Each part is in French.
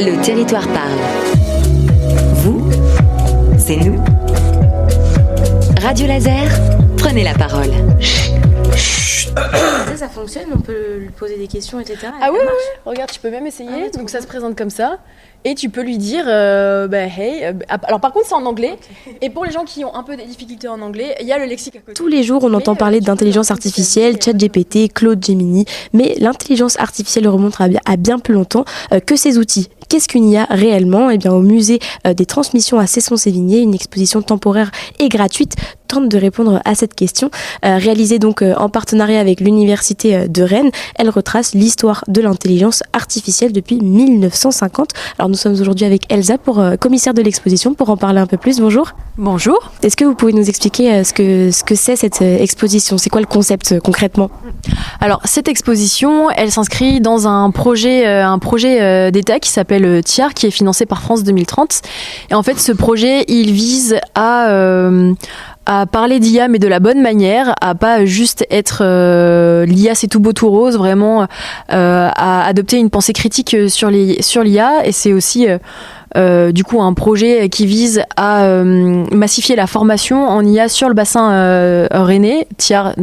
Le territoire parle. Vous, c'est nous. Radio Laser, prenez la parole. Ça fonctionne, on peut lui poser des questions, etc. Ah oui, regarde, tu peux même essayer. Donc ça se présente comme ça. Et tu peux lui dire, hey. Alors par contre, c'est en anglais. Okay. Et pour les gens qui ont un peu des difficultés en anglais, il y a le lexique à côté. Tous les jours, on entend parler d'intelligence artificielle, ChatGPT, Claude Gemini. Mais l'intelligence artificielle remonte à bien plus longtemps que ces outils. Qu'est-ce qu'une IA réellement ? Eh bien, au musée des transmissions à Cesson-Sévigné, une exposition temporaire et gratuite tente de répondre à cette question. Réalisée donc en partenariat avec l'université de Rennes, elle retrace l'histoire de l'intelligence artificielle depuis 1950. Alors nous sommes aujourd'hui avec Elsa, commissaire de l'exposition, pour en parler un peu plus. Bonjour. Bonjour. Est-ce que vous pouvez nous expliquer ce que c'est cette exposition ? C'est quoi le concept concrètement ? Alors cette exposition, elle s'inscrit dans un projet d'État qui s'appelle TIAR, qui est financé par France 2030. Et en fait, ce projet, il vise à parler d'IA, mais de la bonne manière, à pas juste être l'IA c'est tout beau tout rose, vraiment à adopter une pensée critique sur l'IA. Et c'est aussi du coup un projet qui vise à massifier la formation en IA sur le bassin rennais, TIAR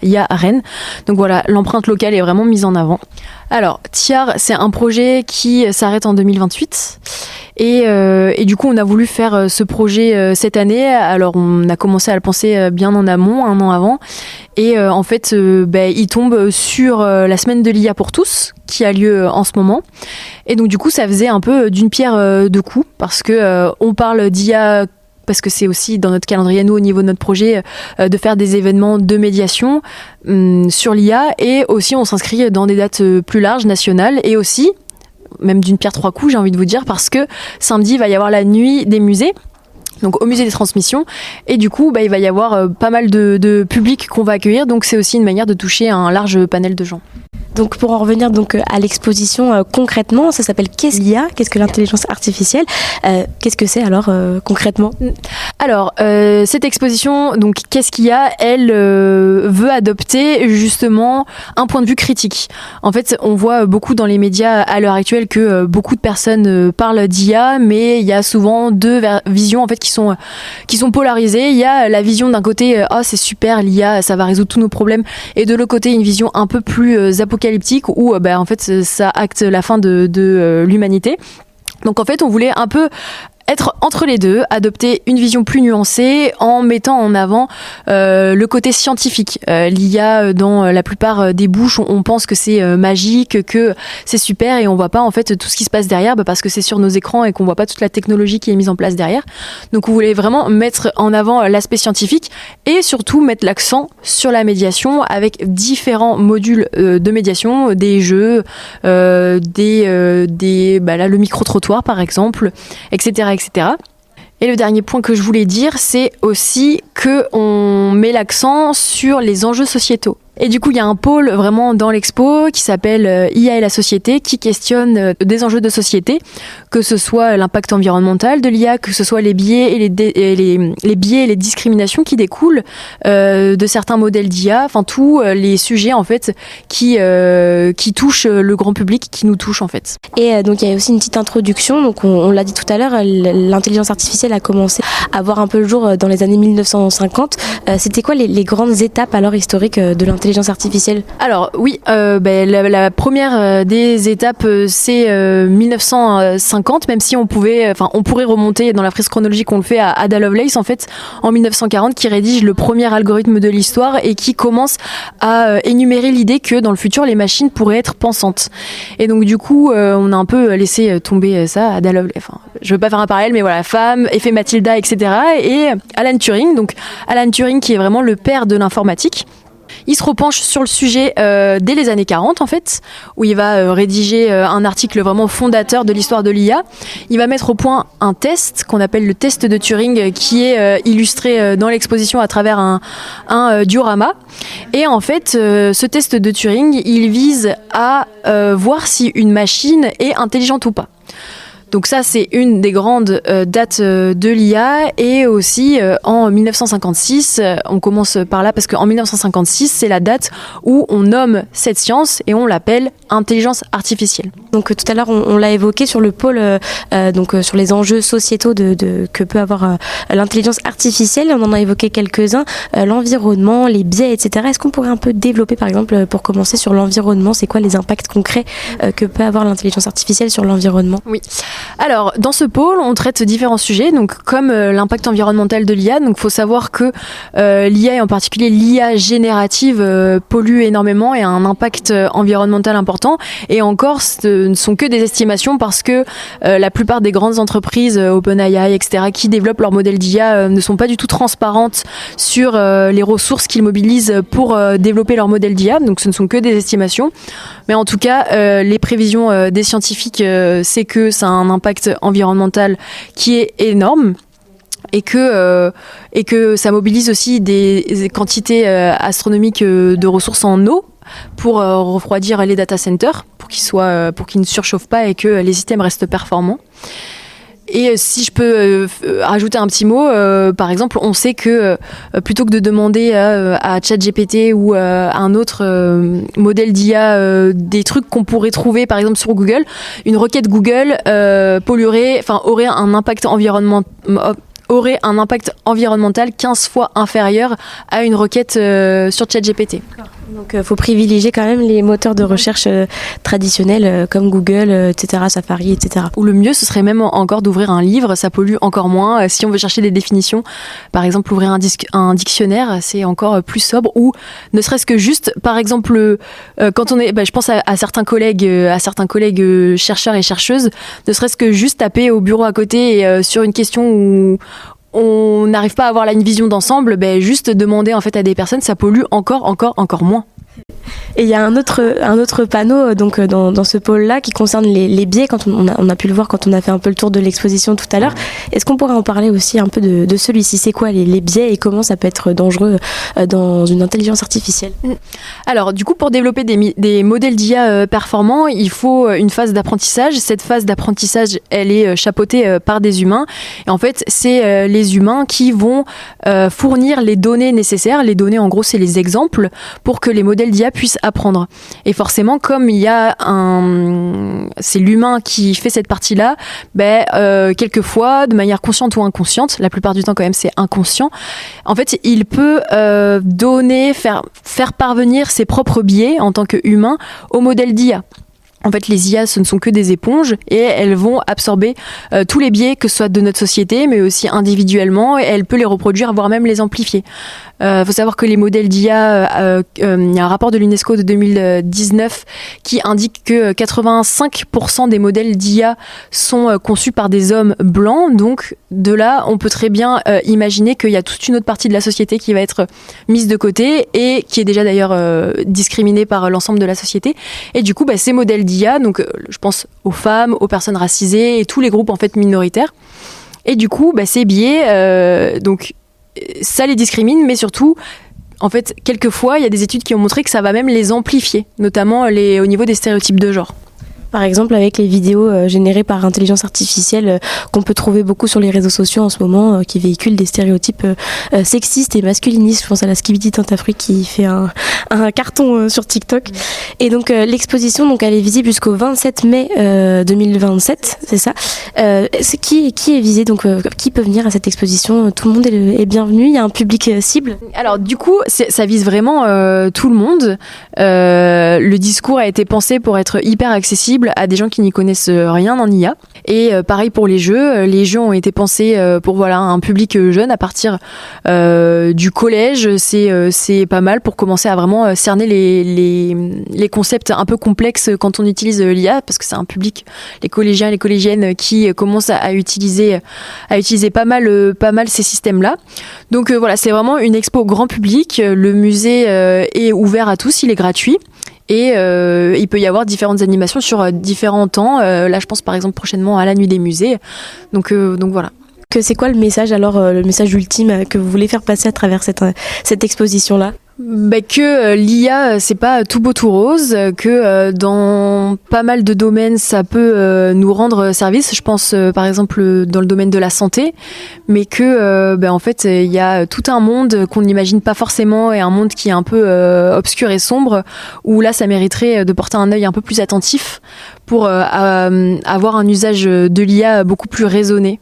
IA à Rennes. Donc voilà, l'empreinte locale est vraiment mise en avant. Alors, TIAR, c'est un projet qui s'arrête en 2028 et du coup, on a voulu faire ce projet cette année. Alors, on a commencé à le penser bien en amont, un an avant. Et en fait, il tombe sur la semaine de l'IA pour tous, qui a lieu en ce moment. Et donc, du coup, ça faisait un peu d'une pierre deux coups, parce que on parle d'IA parce que c'est aussi dans notre calendrier, nous, au niveau de notre projet, de faire des événements de médiation sur l'IA. Et aussi, on s'inscrit dans des dates plus larges, nationales. Et aussi, même d'une pierre trois coups, j'ai envie de vous dire, parce que samedi, il va y avoir la nuit des musées. Donc au musée des transmissions, et du coup il va y avoir pas mal de public qu'on va accueillir, donc c'est aussi une manière de toucher un large panel de gens. Donc pour en revenir donc à l'exposition concrètement, ça s'appelle Qu'est-ce l'IA ? Qu'est-ce que l'intelligence artificielle ? Qu'est-ce que c'est alors concrètement ? Alors cette exposition, donc Qu'est-ce qu'il y a ? Elle veut adopter justement un point de vue critique. En fait, on voit beaucoup dans les médias à l'heure actuelle que beaucoup de personnes parlent d'IA, mais il y a souvent deux visions en fait qui sont polarisées. Il y a la vision d'un côté, c'est super l'IA, ça va résoudre tous nos problèmes, et de l'autre côté une vision un peu plus apocalyptique où en fait ça acte la fin de l'humanité. Donc en fait on voulait un peu être entre les deux, adopter une vision plus nuancée en mettant en avant le côté scientifique. L'IA, dans la plupart des bouches, on pense que c'est magique, que c'est super, et on voit pas en fait tout ce qui se passe derrière, parce que c'est sur nos écrans et qu'on voit pas toute la technologie qui est mise en place derrière. Donc on voulait vraiment mettre en avant l'aspect scientifique et surtout mettre l'accent sur la médiation avec différents modules de médiation, des jeux, le micro-trottoir par exemple, etc. Et le dernier point que je voulais dire, c'est aussi qu'on met l'accent sur les enjeux sociétaux. Et du coup, il y a un pôle vraiment dans l'expo qui s'appelle IA et la société, qui questionne des enjeux de société, que ce soit l'impact environnemental de l'IA, que ce soit les biais et les biais et les discriminations qui découlent de certains modèles d'IA, enfin tous les sujets en fait qui touchent le grand public, qui nous touchent en fait. Et donc il y a aussi une petite introduction, donc on l'a dit tout à l'heure, l'intelligence artificielle a commencé à voir un peu le jour dans les années 1950. C'était quoi les grandes étapes alors historiques de l'intelligence artificielle ? Alors oui, la première des étapes c'est 1950, même si on pourrait remonter dans la frise chronologique, on le fait à Ada Lovelace en fait en 1940, qui rédige le premier algorithme de l'histoire et qui commence à énumérer l'idée que dans le futur les machines pourraient être pensantes. Et donc du coup on a un peu laissé tomber ça, Ada Lovelace. Enfin, je veux pas faire un parallèle, mais voilà, femme, effet Matilda, etc. Et Alan Turing, qui est vraiment le père de l'informatique. Il se repenche sur le sujet dès les années 40 en fait, où il va rédiger un article vraiment fondateur de l'histoire de l'IA. Il va mettre au point un test qu'on appelle le test de Turing, qui est illustré dans l'exposition à travers un diorama. Et en fait, ce test de Turing, il vise à voir si une machine est intelligente ou pas. Donc ça, c'est une des grandes dates de l'IA. Et aussi, en 1956, on commence par là, parce qu'en 1956, c'est la date où on nomme cette science et on l'appelle intelligence artificielle. Donc tout à l'heure, on l'a évoqué sur le pôle, sur les enjeux sociétaux que peut avoir l'intelligence artificielle. On en a évoqué quelques-uns, l'environnement, les biais, etc. Est-ce qu'on pourrait un peu développer, par exemple, pour commencer sur l'environnement, c'est quoi les impacts concrets que peut avoir l'intelligence artificielle sur l'environnement ? Oui. Alors, dans ce pôle, on traite différents sujets, donc comme l'impact environnemental de l'IA. Donc, il faut savoir que l'IA, et en particulier l'IA générative, pollue énormément et a un impact environnemental important. Et encore, ce ne sont que des estimations parce que la plupart des grandes entreprises, OpenAI, etc., qui développent leur modèle d'IA ne sont pas du tout transparentes sur les ressources qu'ils mobilisent pour développer leur modèle d'IA. Donc, ce ne sont que des estimations. Mais en tout cas, les prévisions des scientifiques, c'est que ça a un impact environnemental qui est énorme. Et que ça mobilise aussi des quantités astronomiques de ressources en eau pour refroidir les data centers, pour qu'ils ne surchauffent pas et que les systèmes restent performants. Et si je peux rajouter un petit mot, par exemple, on sait que plutôt que de demander à ChatGPT ou à un autre modèle d'IA des trucs qu'on pourrait trouver par exemple sur Google, une requête Google aurait un impact environnemental 15 fois inférieur à une requête sur ChatGPT. Donc il faut privilégier quand même les moteurs de recherche traditionnels comme Google, etc., Safari, etc. Ou le mieux, ce serait même encore d'ouvrir un livre, ça pollue encore moins. Si on veut chercher des définitions, par exemple ouvrir un dictionnaire, c'est encore plus sobre. Ou ne serait-ce que juste, par exemple, quand on est, je pense à certains collègues chercheurs et chercheuses, ne serait-ce que juste taper au bureau à côté et, sur une question où on n'arrive pas à avoir une vision d'ensemble, juste demander en fait à des personnes, ça pollue encore moins. Et il y a un autre panneau donc dans ce pôle-là qui concerne les biais, quand on a pu le voir quand on a fait un peu le tour de l'exposition tout à l'heure. Est-ce qu'on pourrait en parler aussi un peu de celui-ci ? C'est quoi les biais et comment ça peut être dangereux dans une intelligence artificielle ? Alors du coup, pour développer des modèles d'IA performants, il faut une phase d'apprentissage. Cette phase d'apprentissage, elle est chapeautée par des humains. Et en fait, c'est les humains qui vont fournir les données nécessaires. Les données, en gros, c'est les exemples pour que les modèles d'IA puissent apprendre. Et forcément, comme c'est l'humain qui fait cette partie-là, quelquefois, de manière consciente ou inconsciente, la plupart du temps quand même c'est inconscient, en fait, il peut faire parvenir ses propres biais en tant qu'humain au modèle d'IA. En fait, les IA, ce ne sont que des éponges et elles vont absorber tous les biais, que ce soit de notre société, mais aussi individuellement, et elle peut les reproduire, voire même les amplifier. Faut savoir que les modèles d'IA, il y a un rapport de l'UNESCO de 2019 qui indique que 85% des modèles d'IA sont conçus par des hommes blancs. Donc, de là, on peut très bien imaginer qu'il y a toute une autre partie de la société qui va être mise de côté et qui est déjà d'ailleurs discriminée par l'ensemble de la société. Et du coup, ces modèles d'IA, donc je pense aux femmes, aux personnes racisées et tous les groupes en fait minoritaires. Et du coup, ces biais, donc ça les discrimine, mais surtout, en fait, quelquefois, il y a des études qui ont montré que ça va même les amplifier, notamment au niveau des stéréotypes de genre. Par exemple, avec les vidéos générées par intelligence artificielle qu'on peut trouver beaucoup sur les réseaux sociaux en ce moment, qui véhiculent des stéréotypes sexistes et masculinistes. Je pense à la Skibidi Tintafruit qui fait un carton sur TikTok. Et donc, l'exposition, donc, elle est visible jusqu'au 27 mai 2027, c'est ça. Qui est visé, donc, qui peut venir à cette exposition ? Tout le monde est bienvenu. Il y a un public cible ? Alors, du coup, ça vise vraiment tout le monde. Le discours a été pensé pour être hyper accessible à des gens qui n'y connaissent rien en IA. Et pareil pour les jeux. Les jeux ont été pensés pour un public jeune à partir du collège. C'est pas mal pour commencer à vraiment cerner les concepts un peu complexes quand on utilise l'IA, parce que c'est un public, les collégiens et les collégiennes, qui commencent à utiliser pas mal ces systèmes-là. Donc c'est vraiment une expo grand public. Le musée est ouvert à tous, il est gratuit. Et il peut y avoir différentes animations sur différents temps. Là, je pense par exemple prochainement à la nuit des musées. Donc voilà. C'est quoi le message alors, le message ultime que vous voulez faire passer à travers cette exposition-là ? Que l'IA, c'est pas tout beau tout rose, que dans pas mal de domaines, ça peut nous rendre service. Je pense par exemple dans le domaine de la santé, mais que en fait, il y a tout un monde qu'on n'imagine pas forcément et un monde qui est un peu obscur et sombre, où là, ça mériterait de porter un œil un peu plus attentif pour avoir un usage de l'IA beaucoup plus raisonné.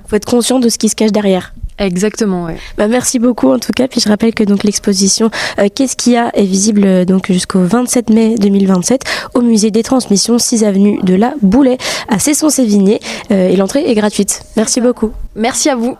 Faut être conscient de ce qui se cache derrière. Exactement, ouais. Merci beaucoup en tout cas. Puis je rappelle que donc l'exposition Qu'est-ce qu'il y a est visible donc jusqu'au 27 mai 2027 au musée des Transmissions, 6 avenue de la Boulay à Cesson-Sévigné et l'entrée est gratuite. Merci beaucoup. Merci à vous.